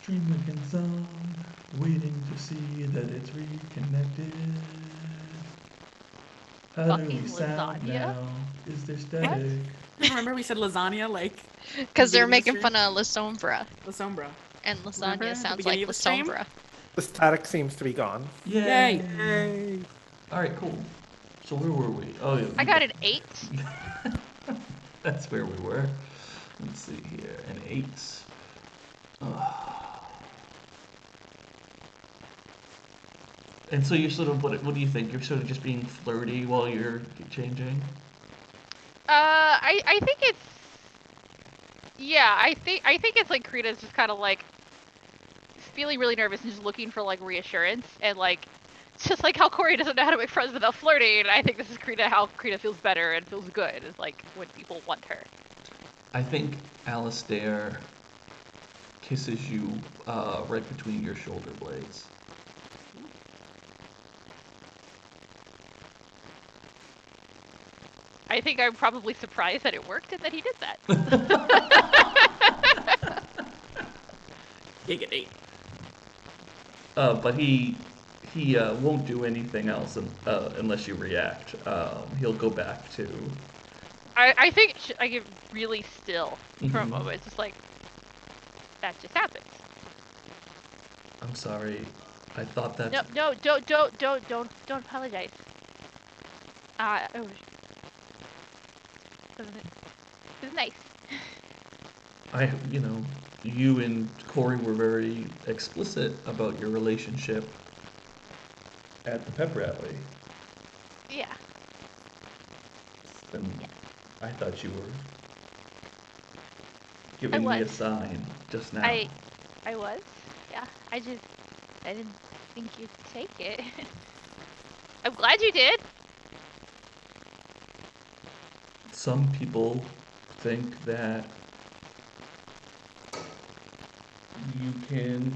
Stream zone, waiting to see that it's reconnected. How do we Fucking sound lasagna? now? Is there static? Remember we said lasagna, like... Because they're making fun of La Sombra. La Sombra. And Remember lasagna at the sounds beginning like of La the stream? Sombra. The static seems to be gone. Yay! Yay! Alright, cool. So where were we? Oh, yeah. I got an 8. That's where we were. Let's see here. An 8. And so you're sort of, what do you think? You're sort of just being flirty while you're changing? I think it's... Yeah, I think it's like Krita's just kind of like feeling really nervous and just looking for like reassurance, and like just like how Corey doesn't know how to make friends without flirting. I think this is how Krita feels better and feels good, is like when people want her. I think Alistair kisses you right between your shoulder blades. I think I'm probably surprised that it worked and that he did that. Giggity. But he won't do anything else unless you react. He'll go back to... I think I get really still for a moment. It's just like, that just happened. I'm sorry. I thought that... No, don't apologize. It was nice. You and Corey were very explicit about your relationship at the pep rally. Yeah. And I thought you were giving me a sign just now. I was? Yeah. I didn't think you'd take it. I'm glad you did. Some people think that you can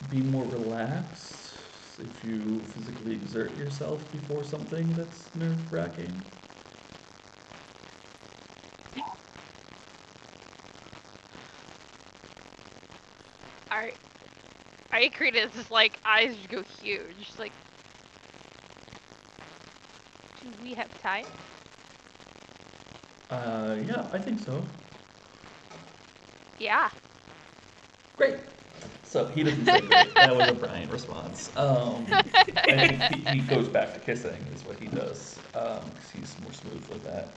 be more relaxed if you physically exert yourself before something that's nerve-wracking. I agree. It's just like eyes just go huge. Just like, do we have time? Yeah, I think so. Yeah. Great. So he doesn't say great. That was a Brian response. I think he goes back to kissing is what he does. Because he's more smooth with that.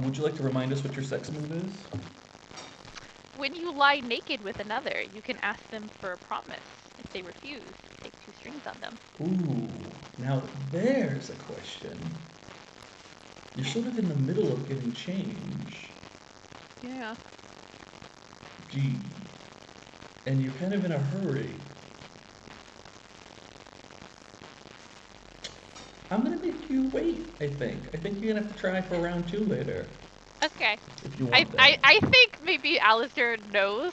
Would you like to remind us what your sex move is? When you lie naked with another, you can ask them for a promise. If they refuse, take 2 strings on them. Ooh, now there's a question. You're sort of in the middle of getting change. Yeah. Gee. And you're kind of in a hurry. I'm gonna make you wait, I think. I think you're gonna have to try for round 2 later. Okay. If you want that. I think maybe Alistair knows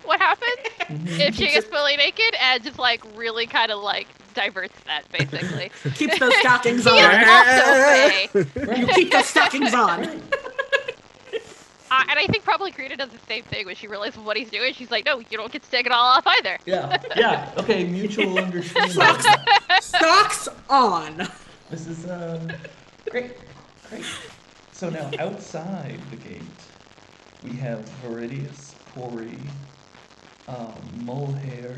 what happens if she gets fully naked and just like really kind of like diverts that basically. Keeps those stockings on. You keep those stockings on. And I think probably Krita does the same thing when she realizes what he's doing. She's like, no, you don't get to take it all off either. Yeah. Okay, mutual understanding. Socks on. This is great. So now outside the gate, we have Viridius, Corey, Mulhair,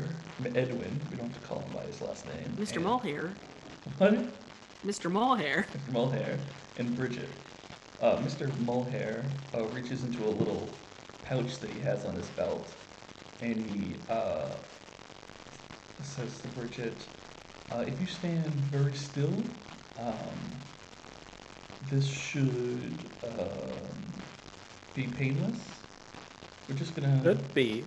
Edwin. We don't have to call him by his last name. Mr. Mulhair. What? Mr. Mulhair. Mr. Mulhair and Bridget. Mr. Mulhair reaches into a little pouch that he has on his belt, and he says to Bridget, if you stand very still, this should be painless. We're just gonna... Could be.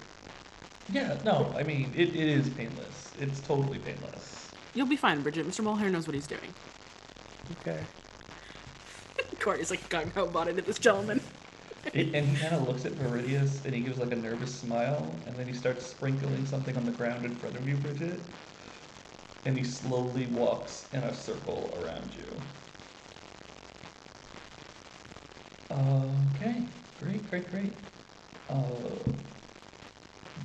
Yeah, no, I mean, it is painless. It's totally painless. You'll be fine, Bridget. Mr. Mulhair knows what he's doing. Okay. Corey's like gung-ho bought into this gentleman. And he kind of looks at Viridius, and he gives like a nervous smile, and then he starts sprinkling something on the ground in front of you, Bridget. And he slowly walks in a circle around you. Okay, great. Uh,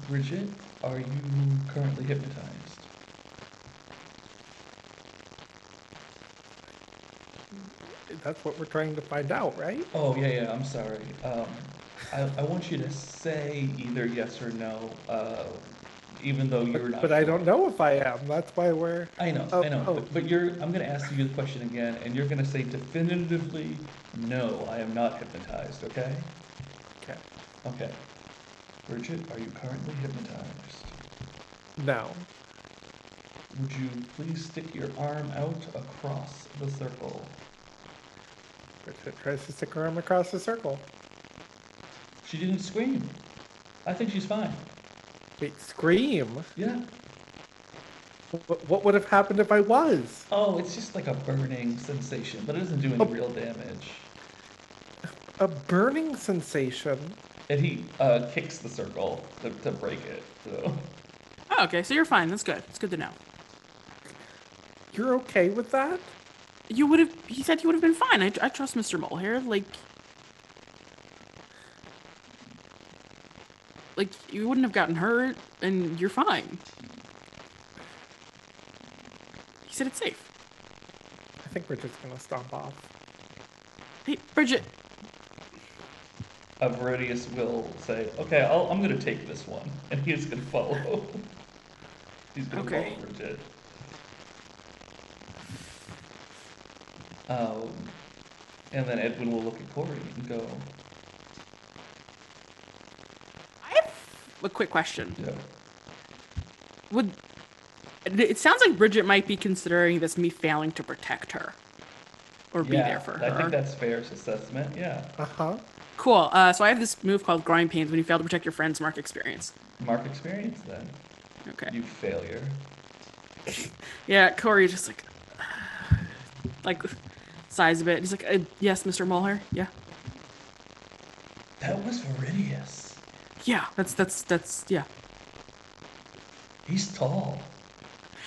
Bridget, are you currently hypnotized? That's what we're trying to find out, right? Oh, yeah, I'm sorry. I want you to say either yes or no, even though you're not But I sure. don't know if I am. That's why we're. I know, Oh, I know, oh. but I'm gonna ask you the question again, and you're gonna say definitively, no, I am not hypnotized, okay? Okay. Okay. Bridget, are you currently hypnotized? No. Would you please stick your arm out across the circle? Bridget tries to stick her arm across the circle. She didn't scream. I think she's fine. Wait, scream? Yeah. What would have happened if I was? Oh, it's just like a burning sensation, but it doesn't do any Oh. real damage. A burning sensation? And he kicks the circle to break it. So. Oh, okay, so you're fine. That's good. It's good to know. You're okay with that? You would have. He said you would have been fine. I trust Mr. Mole here. Like you wouldn't have gotten hurt, and you're fine. He said it's safe. I think Bridget's gonna stomp off. Hey, Bridget. Viridius will say, okay, I'm going to take this one. And he's going to follow. He's going to Okay. follow Bridget. And then Edwin will look at Corey and go, I have a quick question. yeah. It sounds like Bridget might be considering this me failing to protect her, or be there for her. I think that's fair assessment, yeah. Uh-huh. Cool. So I have this move called Growing Pains. When you fail to protect your friends, mark experience. Mark experience then. Okay. You failure. Yeah, Corey just like sighs a bit. He's like, yes, Mr. Mulher. Yeah. That was Viridius. Yeah. That's yeah. He's tall.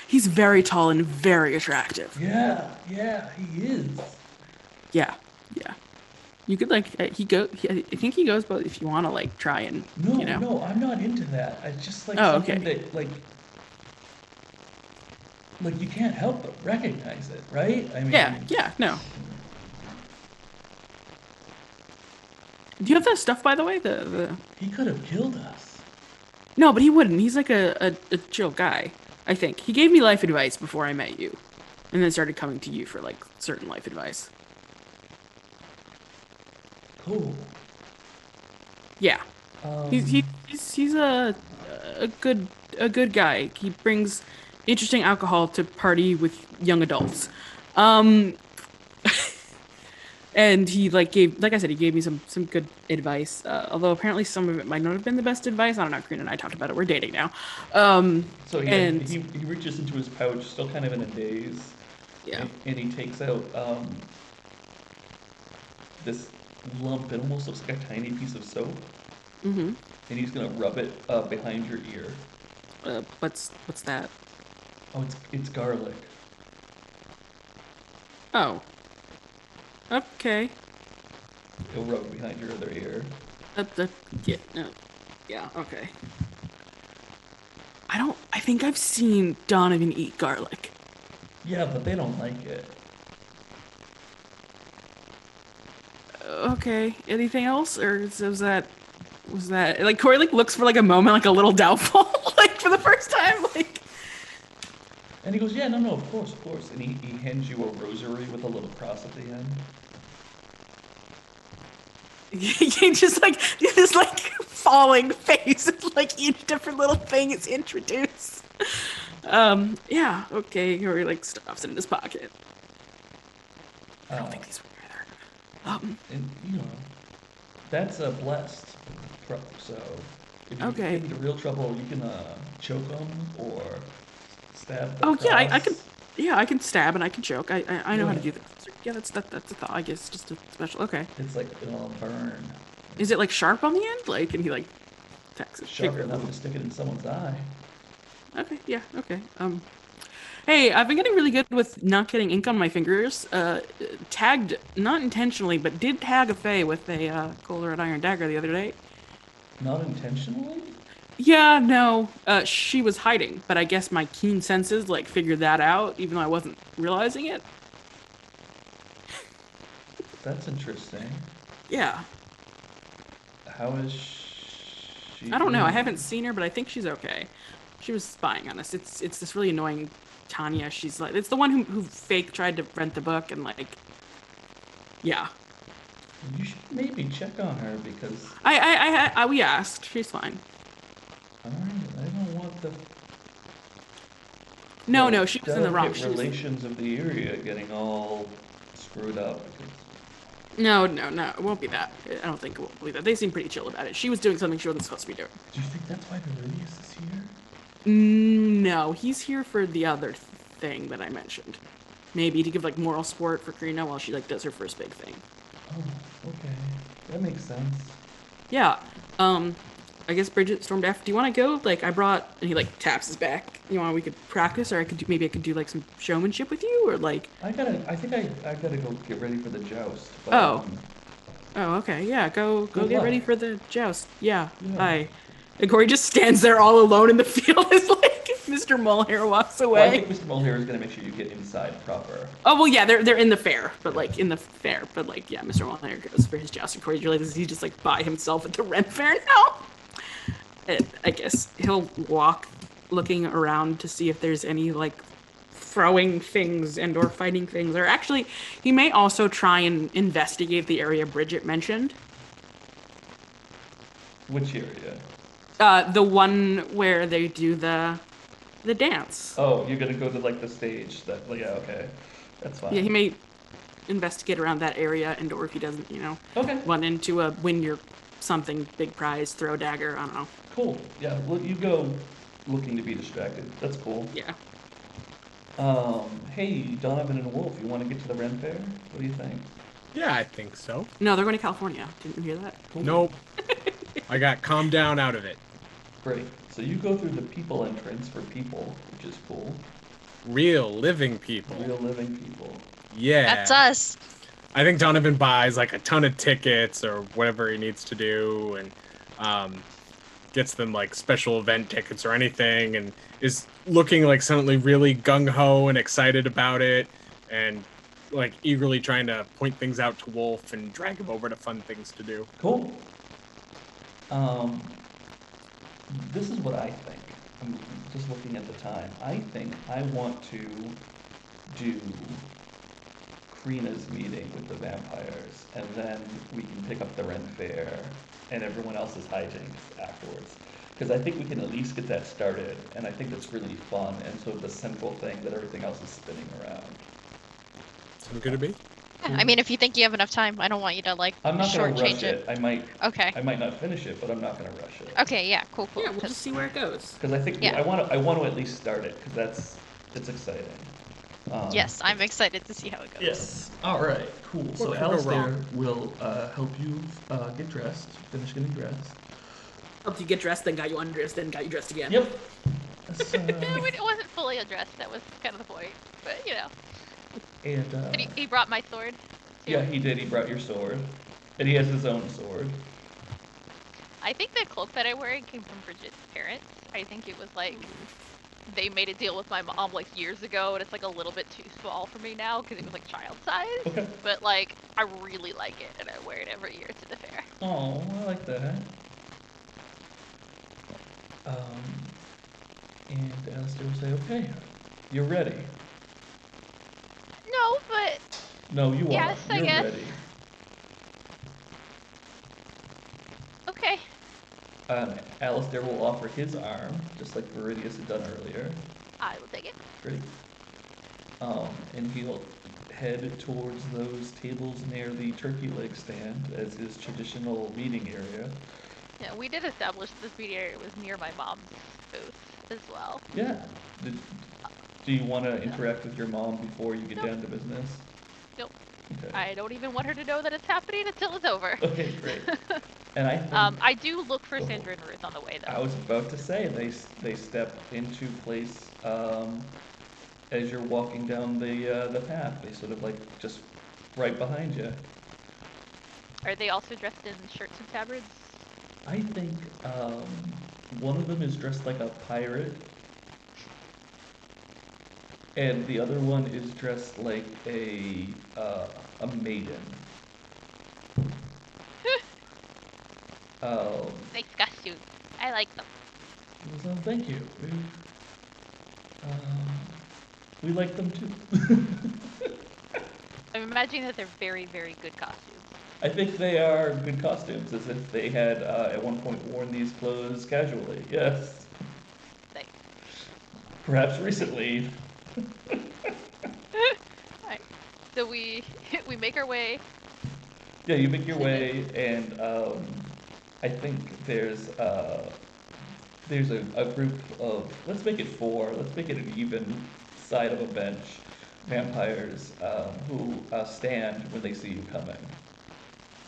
He's very tall and very attractive. Yeah, he is. Yeah. You could I think he goes, but if you want to try and No, I'm not into that. I just something that you can't help but recognize it, right? I mean, yeah, no. Do you have that stuff, by the way? He could have killed us. No, but he wouldn't. He's like a chill guy. I think he gave me life advice before I met you, and then started coming to you for certain life advice. Cool. Yeah, he's a good guy. He brings interesting alcohol to party with young adults. And he gave, like I said, he gave me some good advice. Although apparently some of it might not have been the best advice. I don't know. Karina and I talked about it. We're dating now. So and he reaches into his pouch, still kind of in a daze. Yeah. And he takes out this lump. It almost looks like a tiny piece of soap. Mm-hmm. And he's gonna rub it behind your ear. What's that? Oh, it's garlic. Oh. Okay. He'll rub it behind your other ear. Yeah, okay. I think I've seen Donovan eat garlic. Yeah, but they don't like it. Okay. Anything else? Or was that Corey looks for a moment a little doubtful, for the first time, And he goes, yeah, no, of course. And he hands you a rosary with a little cross at the end. just falling face each different little thing is introduced. Yeah, okay. Corey stuffs it in his pocket. I don't think these were either. And that's a blessed. So if you Okay. get into real trouble, you can choke them or stab. Oh yeah, I cross. can. Yeah, I can stab and I can choke. I know how to Yeah. do that. Yeah, that's a thought. I guess just a special. Okay. It's it'll burn. Is it sharp on the end? And he attacks it. Sharp enough to stick it in someone's eye. Okay. Yeah. Okay. Hey, I've been getting really good with not getting ink on my fingers. Tagged, not intentionally, but did tag a Fae with a cold red iron dagger the other day. Not intentionally? Yeah, no. She was hiding, but I guess my keen senses like figured that out, even though I wasn't realizing it. That's interesting. Yeah. How is she I don't know. I doing? haven't seen her, but I think she's okay. She was spying on us. It's this really annoying Tanya. She's like it's the one who fake tried to rent the book and like yeah. You should maybe check on her because We asked. She's fine. I don't want No, the no, she was in the wrong. delicate relations of the area getting all screwed up. Because No, it won't be that. I don't think it will be that. They seem pretty chill about it. She was doing something she wasn't supposed to be doing. do you think that's why Viridius is here? No, he's here for the other thing that I mentioned. Maybe to give like moral support for Karina while she like does her first big thing. Oh, okay. That makes sense. Yeah. I guess Bridget stormed after. Do you want to go? Like I brought, and he like taps his back. We could practice, or maybe I could do like some showmanship with you, or like. I think I gotta go get ready for the joust. But, Oh. Oh, okay. Yeah, go Good get luck. ready for the joust. Yeah. Yeah. Bye. And Corey just stands there all alone in the field as like Mr. Mulhair walks Well, I away. think Mr. Mulhair is gonna make sure you get inside proper. Oh well, yeah, they're in the fair, but like in the fair, but like yeah, Mr. Mulhair goes for his joust, and Corey realizes he's just like by himself at the rent fair now. And I guess he'll walk, looking around to see if there's any like throwing things and or fighting things, or actually, he may also try and investigate the area Bridget mentioned. Which area? The one where they do the dance. Oh, you're gonna go to like the stage. Yeah, okay, that's fine. Yeah, he may investigate around that area, and or if he doesn't, Okay, run into a win your something big prize, throw a dagger. I don't know. cool. Yeah, well, you go looking to be distracted. That's cool. Yeah. Hey, Donovan and Wolf, you want to get to the Ren Fair? What do you think? Yeah, I think so. No, they're going to California. Didn't you hear that? Cool. Nope. I got calmed down out of it. Great. So you go through the people entrance for people, which is cool. Real living people. Real living people. Yeah. That's us. I think Donovan buys like a ton of tickets or whatever he needs to do, and gets them like special event tickets or anything, and is looking like suddenly really gung-ho and excited about it, and like eagerly trying to point things out to Wolf and drag him over to fun things to do. Cool. This is what I think. I'm just looking at the time. I think I want to do Krina's meeting with the vampires, and then we can pick up the Ren Fair and everyone else's hijinks afterwards. Because I think we can at least get that started, and I think it's really fun and sort of the central thing that everything else is spinning around. Sound good to me? Yeah, I mean, if you think you have enough time, I don't want you to like I'm not gonna rush shortchange it. Okay. I might not finish it, but I'm not gonna rush it. Okay. Yeah. Cool. Yeah, we'll just see where it goes. Because I think Yeah. I want to at least start it because it's exciting. Yes, I'm excited to see how it goes. Yes. All right. Cool. So could go Alistair wrong? will help you get dressed. Finish getting dressed. Helped you get dressed, then got you undressed, then got you dressed again. Yep. So, It wasn't fully undressed. That was kind of the point. But and And he brought my sword. Too. yeah, he did. He brought your sword, and he has his own sword. I think the cloak that I'm wearing came from Bridget's parents. I think it was like they made a deal with my mom like years ago, and it's like a little bit too small for me now because it was like child size. Okay. But like I really like it, and I wear it every year to the fair. Oh, I like that. And Alistair will say, "Okay, you're ready." No, but No, you Yes, are. I You're guess. ready. okay. Alistair will offer his arm, just like Viridius had done earlier. I will take it. Great. And he'll head towards those tables near the turkey leg stand as his traditional meeting area. Yeah, we did establish this meeting area was near my mom's booth as well. Yeah. Do you want to interact with your mom before you get Nope. down to business? Nope. Okay. I don't even want her to know that it's happening until it's over. Okay, great. And I think I do look for Go. Sandra and Ruth on the way I though. was about to say they step into place as you're walking down the path. They sort of like just right behind you. Are they also dressed in shirts and tabards? I think one of them is dressed like a pirate, and the other one is dressed like a maiden. Um, Nice costume. I like them. so thank you. We like them too. I'm imagining that they're very, very good costumes. I think they are good costumes, as if they had at one point worn these clothes casually. Yes, Nice. perhaps recently. Alright. So we we make our way. Yeah, you make your way, and I think there's a group of, let's make it four, let's make it an even side of a bench, vampires who stand when they see you coming.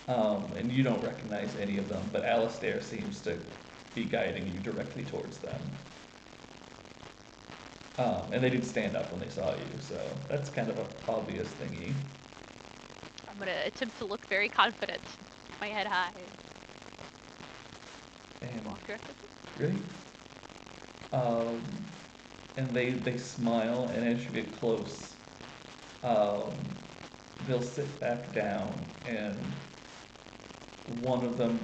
And you don't recognize any of them, but Alistair seems to be guiding you directly towards them. And they did stand up when they saw you, so that's kind of an obvious thingy. I'm gonna attempt to look very confident. My head high. And Walk directly. Great. Um, and they smile, and as you get close, um, they'll sit back down, and one of them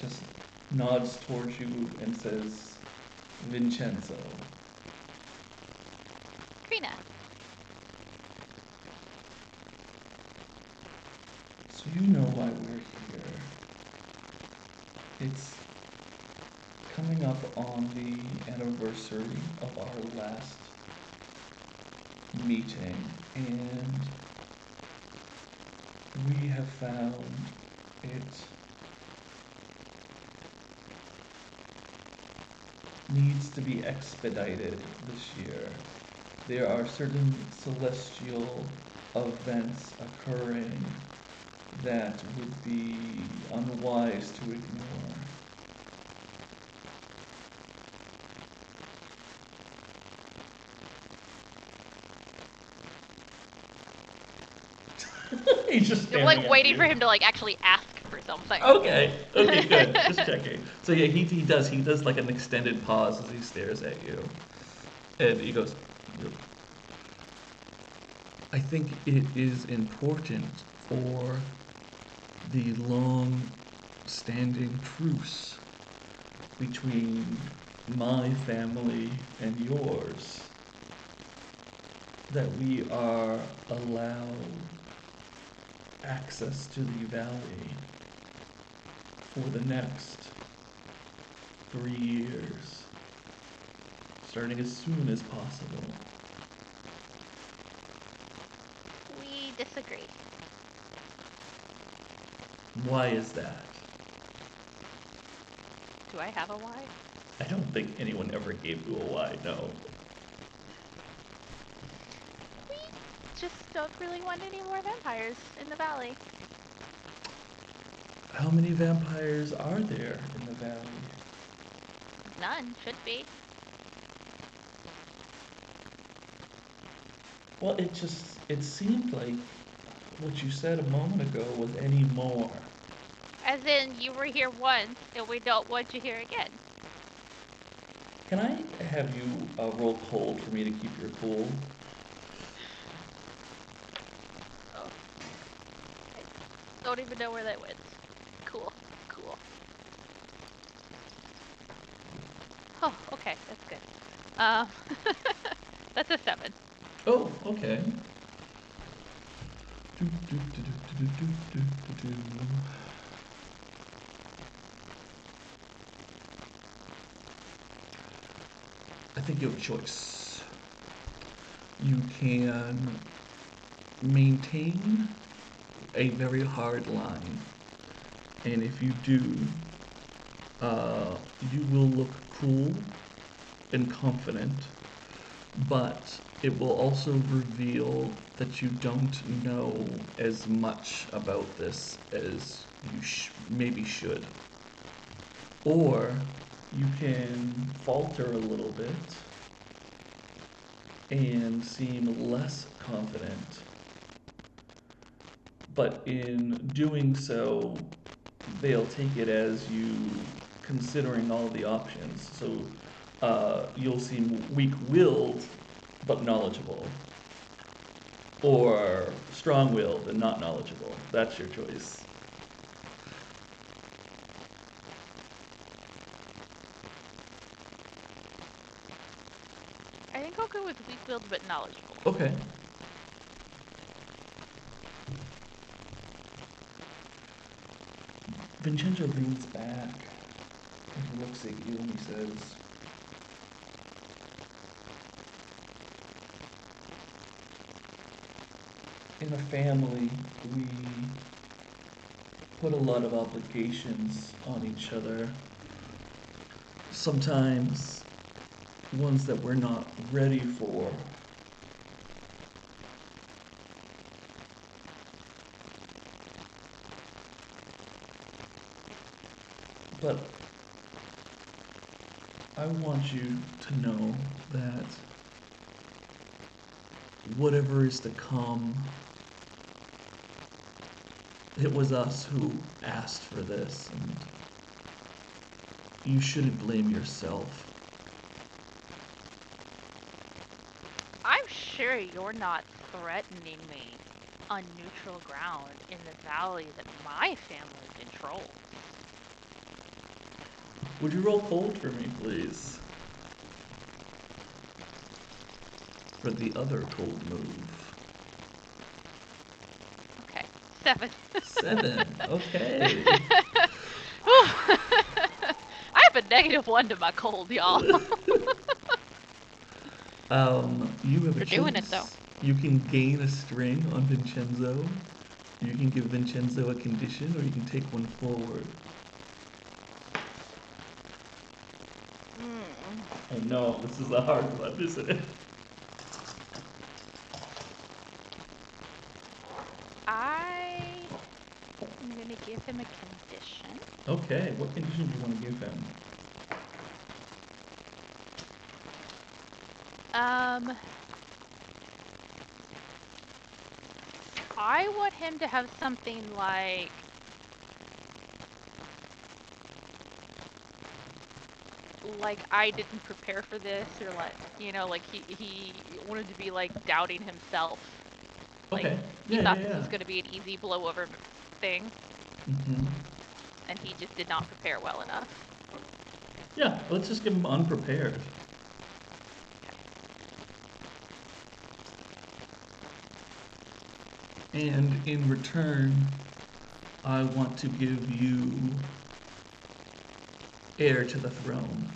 just nods towards you and says, Vincenzo. Krina. So you know why we're here. It's coming up on the anniversary of our last meeting, and we have found it needs to be expedited this year. There are certain celestial events occurring that would be unwise to ignore. He's just I'm like waiting for him to like actually ask for something. Okay, good. Just checking. So yeah, he does like an extended pause as he stares at you, and he goes, I think it is important for the long-standing truce between my family and yours that we are allowed access to the valley for the next 3 years, starting as soon as possible. We disagree. Why is that? Do I have a why? I don't think anyone ever gave you a why, no. We just don't really want any more vampires in the valley. How many vampires are there in the valley? None, should be. Well, it seemed like what you said a moment ago was any more. As in, you were here once, and we don't want you here again. Can I have you roll cold for me to keep your cool? Oh. I don't even know where that went. Cool. Oh, okay, that's good. That's a 7. Oh, okay. I think you have a choice. You can maintain a very hard line, and if you do, you will look cool and confident, but it will also reveal that you don't know as much about this as you maybe should. Or you can falter a little bit and seem less confident, but in doing so, they'll take it as you considering all the options. So you'll seem weak-willed but knowledgeable, or strong-willed and not knowledgeable. That's your choice. I think I'll go with weak-willed but knowledgeable. Okay. Vincenzo leans back and he looks at you and he says, in a family, we put a lot of obligations on each other. Sometimes ones that we're not ready for. But I want you to know that whatever is to come, it was us who asked for this, and you shouldn't blame yourself. I'm sure you're not threatening me on neutral ground in the valley that my family controls. Would you roll cold for me, please? For the other cold move. Okay, 7. 7. Okay. I have a -1 to my cold, y'all. You have a You're doing it, choice. though. You can gain a string on Vincenzo. You can give Vincenzo a condition, or you can take one forward. I know, this is a hard one, isn't it? I'm gonna give him a condition. Okay, what condition do you want to give him? I want him to have something like I didn't prepare for this, or like he wanted to be like doubting himself. Like Okay. he Yeah, thought yeah, this yeah. was gonna be an easy blowover thing, Mm-hmm. and he just did not prepare well enough. Yeah, let's just give him unprepared. And in return, I want to give you heir to the throne.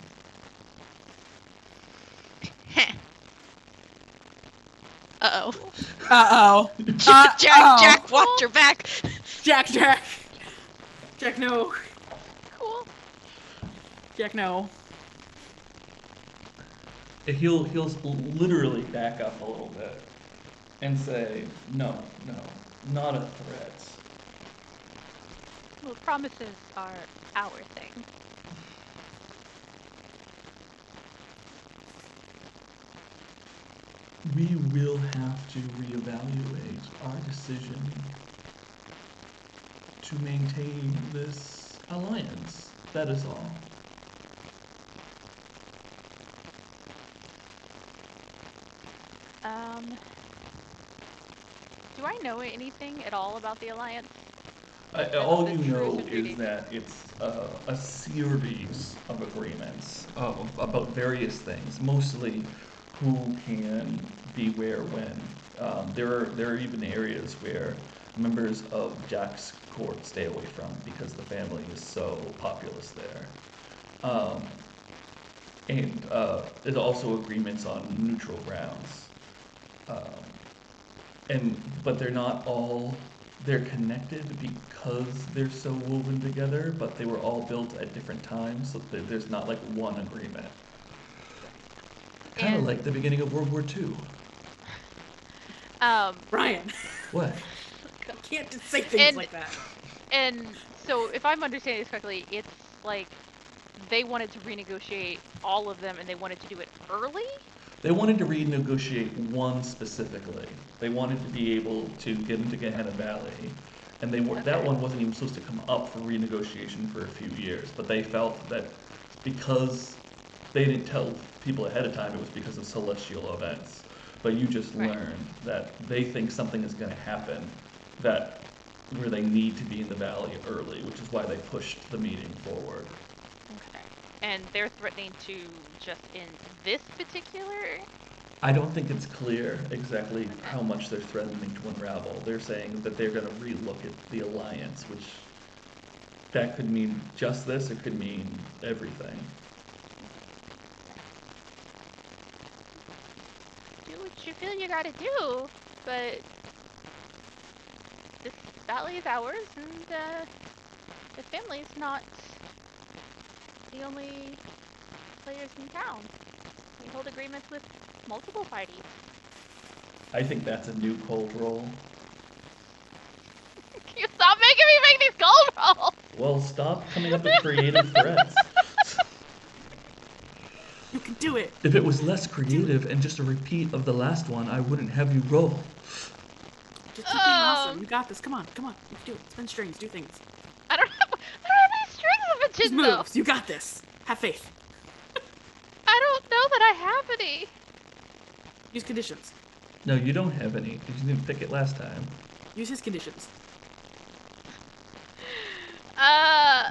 Uh-oh. Uh-oh. Jack, watch your back. Jack, no. Cool. Jack, no. He'll literally back up a little bit and say, no, not a threat. Well, promises are our thing. We will have to reevaluate our decision to maintain this alliance. That is all. Do I know anything at all about the Alliance? All The you truth know and is duty. that it's a series of agreements about various things, mostly who can be where when. There are even areas where members of Jack's court stay away from because the family is so populous there. And there's also agreements on neutral grounds. But they're not all, they're connected because they're so woven together, but they were all built at different times, so there's not like one agreement. Kind of And- like the beginning of World War II. Ryan, What? you can't just say things And- like that. And so, if I'm understanding this correctly, it's like they wanted to renegotiate all of them, and they wanted to do it early. They wanted to renegotiate one specifically. They wanted to be able to get into Gehenna Valley And that Okay. one wasn't even supposed to come up for renegotiation for a few years, but they felt that because they didn't tell people ahead of time, it was because of celestial events. But you just Right. learned that they think something is going to happen that where they need to be in the valley early, which is why they pushed the meeting forward. Okay. And they're threatening to just end this particular. I don't think it's clear exactly Okay. how much they're threatening to unravel. They're saying that they're going to relook at the alliance, which that could mean just this, it could mean everything. Do what you feel you gotta do, but this valley is ours, and the family's not the only players in town. We hold agreements with multiple parties. I think that's a new cold roll. You stop making me make these gold rolls! Well, stop coming up with creative threats. You can do it. If it was less creative and just a repeat of the last one, I wouldn't have you roll. Just keep being awesome. You got this. Come on. You can do it. Spin strings. Do things. I don't have any strings of a Use Jinzo. moves. You got this. Have faith. I don't know that I have any. Use conditions. No, you don't have any, because you didn't pick it last time. Use his conditions.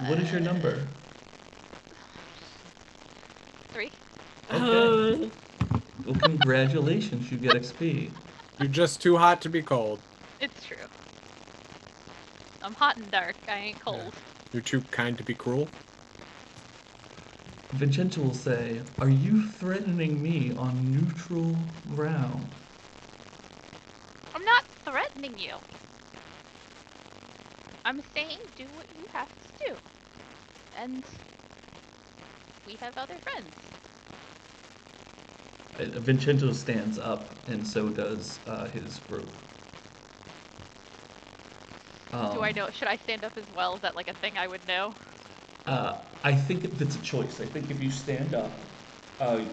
What is your number? 3. Okay. Well, congratulations, you get XP. You're just too hot to be cold. It's true. I'm hot and dark. I ain't cold. You're too kind to be cruel. Vincenzo will say, "Are you threatening me on neutral ground?" I'm not threatening you. I'm saying do what you have to do. And we have other friends. Vincenzo stands up, and so does his group. Do I know? Should I stand up as well? Is that like a thing I would know? I think it's a choice. I think if you stand up,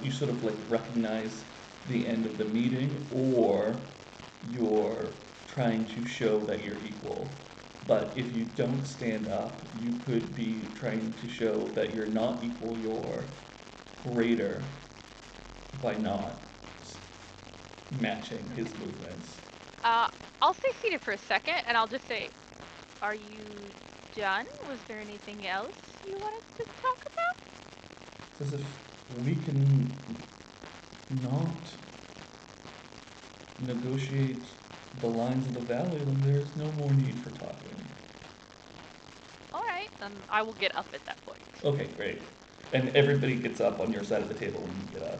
you sort of like recognize the end of the meeting, or you're trying to show that you're equal. But if you don't stand up, you could be trying to show that you're not equal, you're greater by not matching his movements. I'll stay seated for a second, and I'll just say, are you done? Was there anything else you wanted to talk about? As if we can not negotiate the lines of the valley, then there's no more need for talking. Alright, then I will get up at that point. Okay, great. And everybody gets up on your side of the table when you get up.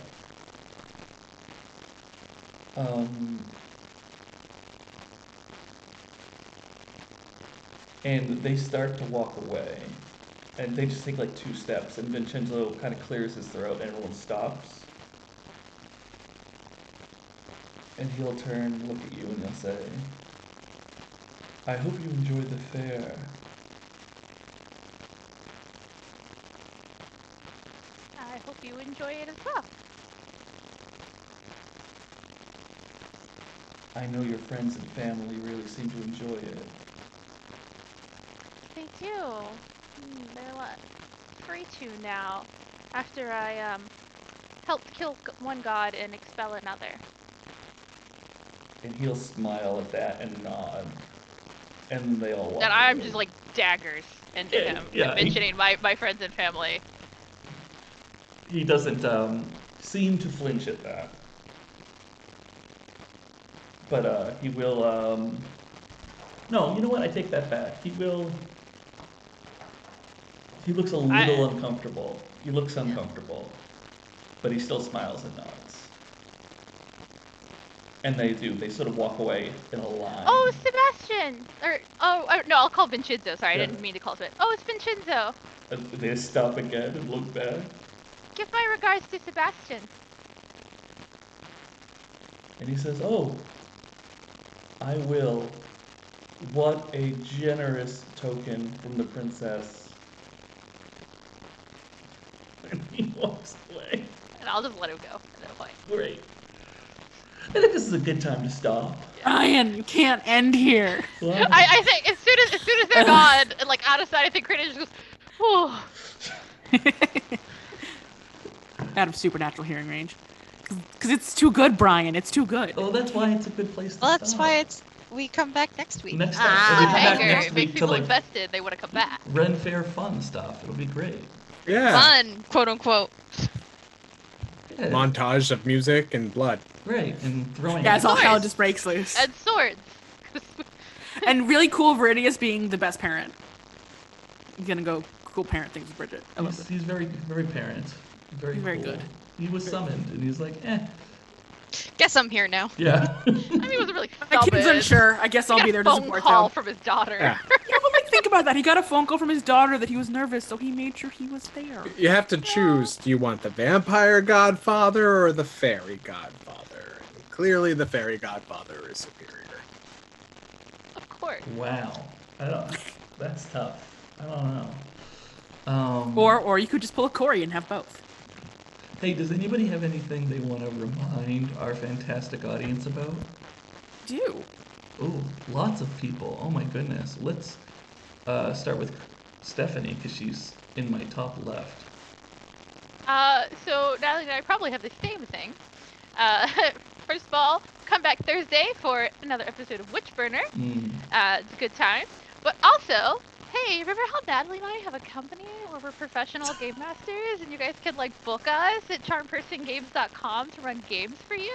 And they start to walk away. And they just take like 2 steps, and Vincenzo kind of clears his throat, and everyone stops. And he'll turn and look at you, and he'll say, "I hope you enjoyed the fair." I hope you enjoy it as well. I know your friends and family really seem to enjoy it. They do. They're free to now. After I helped kill one god and expel another. And he'll smile at that and nod. And then they all walk And I'm away. just like daggers into him, Yeah, mentioning my friends and family. He doesn't seem to flinch at that. But he will, no, you know what? I take that back. He looks a little uncomfortable. He looks uncomfortable. But he still smiles and nods. And they sort of walk away in a line. Oh, Sebastian! No, I'll call Vincenzo. Sorry, I Yeah. didn't mean to call it. Oh, it's Vincenzo. And they stop again and look back. Give my regards to Sebastian. And he says, "Oh, I will. What a generous token from the princess." And he walks away. And I'll just let him go at that point. Great. I think this is a good time to stop. Brian, you can't end here. What? I think as soon as they're gone and like out of sight, I think Kratos just goes, "Oh, Out of supernatural hearing range. Because it's too good, Brian. It's too good. Oh, that's why it's a good place to Well, stop. that's why we come back next week. Next time. We come back cliffhanger." next It makes week to people like invested. They want to come back. Ren Fair fun stuff. It'll be great. Yeah. Fun, quote unquote. Yeah, Montage of music and blood. right. And throwing. Yeah, it's all Swords. hell just breaks loose. And swords. And really cool Viridius being the best parent. You're gonna go cool parent things with Bridget. I love He's, it. he's very, very parent. Very, He's very cool. good. He was summoned, and he's like, Guess I'm here now. yeah. I mean, it was really My kid's stubborn. unsure. I guess He I'll got be a there to phone support call them. from his daughter. Yeah. Yeah, but like, think about that. He got a phone call from his daughter that he was nervous, so he made sure he was there. You have to choose. Do you want the vampire godfather or the fairy godfather? And clearly, the fairy godfather is superior. Of course. Wow. That's tough. I don't know. Or you could just pull a Corey and have both. Hey, does anybody have anything they want to remind our fantastic audience about? Do. Oh, lots of people. Oh my goodness. Let's start with Stephanie, because she's in my top left. So Natalie and I probably have the same thing. First of all, come back Thursday for another episode of Witchburner. Mm. It's a good time. But also, hey, remember how Natalie and I have a company where we're professional game masters and you guys can like book us at charmpersongames.com to run games for you?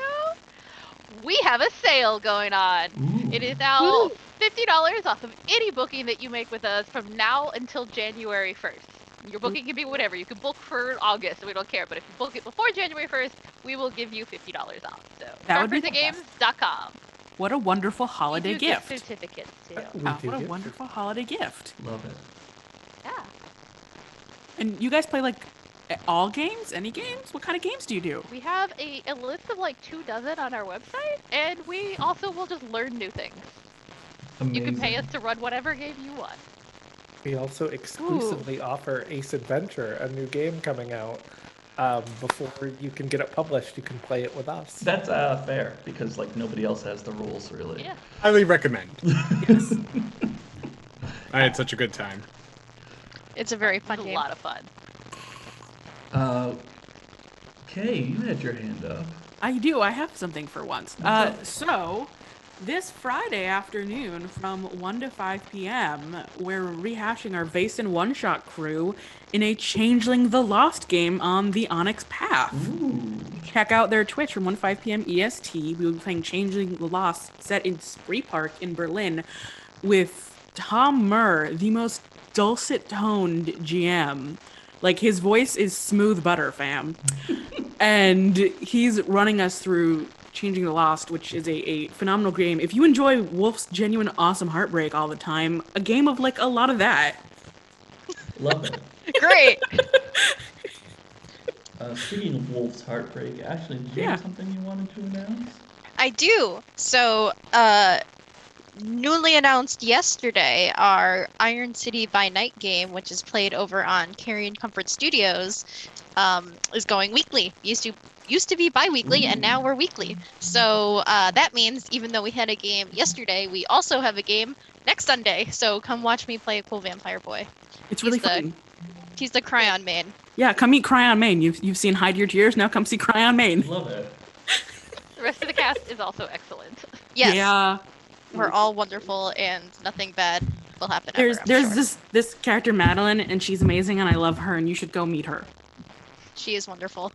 We have a sale going on. Ooh. It is now $50 off of any booking that you make with us from now until January 1st. Your booking can be whatever. You can book for August, we don't care. But if you book it before January 1st, we will give you $50 off. So, That would be charmpersongames.com. What a wonderful holiday You do get gift. certificates too. What a wonderful holiday gift. Love it. Yeah. And you guys play like all games? Any games? What kind of games do you do? We have a list of like 24 on our website, and we also will just learn new things. Amazing. You can pay us to run whatever game you want. We also exclusively offer Ace Adventure, a new game coming out. Before you can get it published, you can play it with us. That's fair, because like nobody else has the rules, really. Yeah. Highly recommend. Yes. I had such a good time. It's a very fun It's a game. lot of fun. Kay, you had your hand up. I do. I have something for once. So, this Friday afternoon from 1 to 5 p.m., we're rehashing our Vaesen one-shot crew in a Changeling the Lost game on the Onyx Path. Ooh. Check out their Twitch from 1 to 5 p.m. EST. We will be playing Changeling the Lost set in Spree Park in Berlin with Tom Murr, the most dulcet-toned GM. Like, his voice is smooth butter, fam. And he's running us through Changing the Lost, which is a phenomenal game. If you enjoy Wolf's Genuine Awesome Heartbreak all the time, a game of, like, a lot of that. Love it. Great. Speaking of Wolf's Heartbreak, Ashley, did you Yeah. have something you wanted to announce? I do. So, newly announced yesterday, our Iron City by Night game, which is played over on Carrion Comfort Studios, is going weekly. Used to be bi-weekly, and now we're weekly. So that means even though we had a game yesterday, we also have a game next Sunday. So come watch me play a cool vampire boy. It's really He's the- fun. He's the Cryon main. Yeah, come meet Cryon Main. You've seen Hide Your Tears, now come see Cryon Main. Love it. The rest of the cast is also excellent. Yes, Yeah. we're all wonderful, and nothing bad will happen. There's ever, I'm sure. this character Madeline, and she's amazing, and I love her, and you should go meet her. She is wonderful.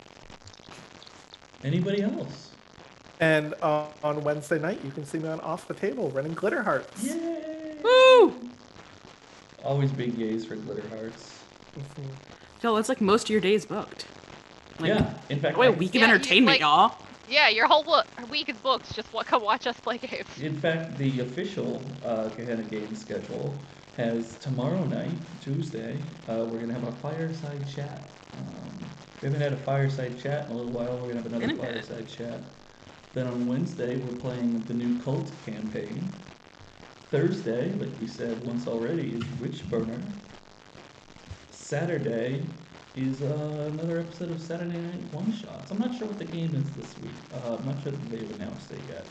Anybody else? And on Wednesday night, you can see me on Off the Table running Glitter Hearts. Yay! Woo! Always big yays for Glitter Hearts. Mhm. So it's like most of your days booked. Like, Yeah, in fact, Wait, a week of Yeah, you, entertainment, like- y'all. Yeah, your whole week is booked. Just come watch us play games. in fact, the official Gehenna game schedule has tomorrow night, Tuesday, we're gonna have a fireside chat. We haven't had a fireside chat in a little while. We're gonna have another Been a bit. fireside chat. Then on Wednesday, we're playing the new Cult campaign. Thursday, like we said once already, is Witchburner. Saturday is another episode of Saturday Night One Shots. I'm not sure what the game is this week. I'm not sure that they've announced it yet,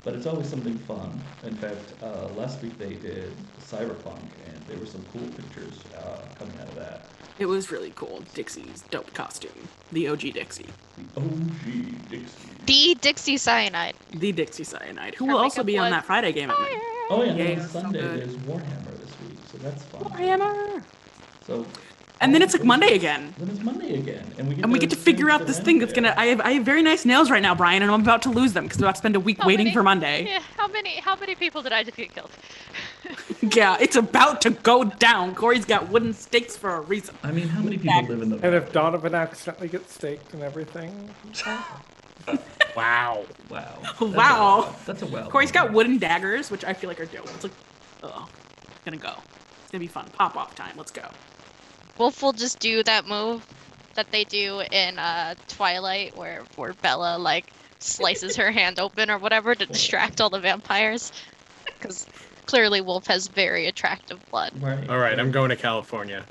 but it's always something fun. In fact, last week they did Cyberpunk, and there were some cool pictures coming out of that. It was really cool. Dixie's dope costume. The OG Dixie. The OG Dixie. The Dixie Cyanide. The Dixie Cyanide, who Her will also makeup be on was that Friday game at fire. noon. Oh yeah, and Yeah, then on it's so Sunday good. there's Warhammer this week, so that's fun. Warhammer! So, And then it's like Monday again. Then it's Monday again, and we get to figure out this thing that's gonna. I have very nice nails right now, Brian, and I'm about to lose them because I'm about to spend a week How waiting many- for Monday. Yeah, how many people did I just get killed? Yeah, it's about to go down. Corey's got wooden stakes for a reason. I mean, how many people live in the? And if Donovan accidentally gets staked and everything, Wow. Wow. Wow. That's a wow. Corey's got wooden daggers, which I feel like are dope. It's like, oh, gonna go. It's gonna be fun. Pop off time. Let's go. Wolf will just do that move that they do in Twilight where Bella like slices her hand open or whatever to distract all the vampires. Because clearly Wolf has very attractive blood. Right. All right, I'm going to California.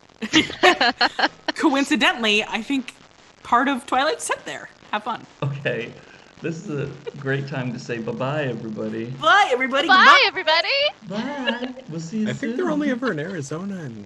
Coincidentally, I think part of Twilight's set there. Have fun. Okay. This is a great time to say bye-bye, everybody. Bye, everybody. Bye, Goodbye. everybody. Bye. We'll see you soon. I think they're only ever in Arizona and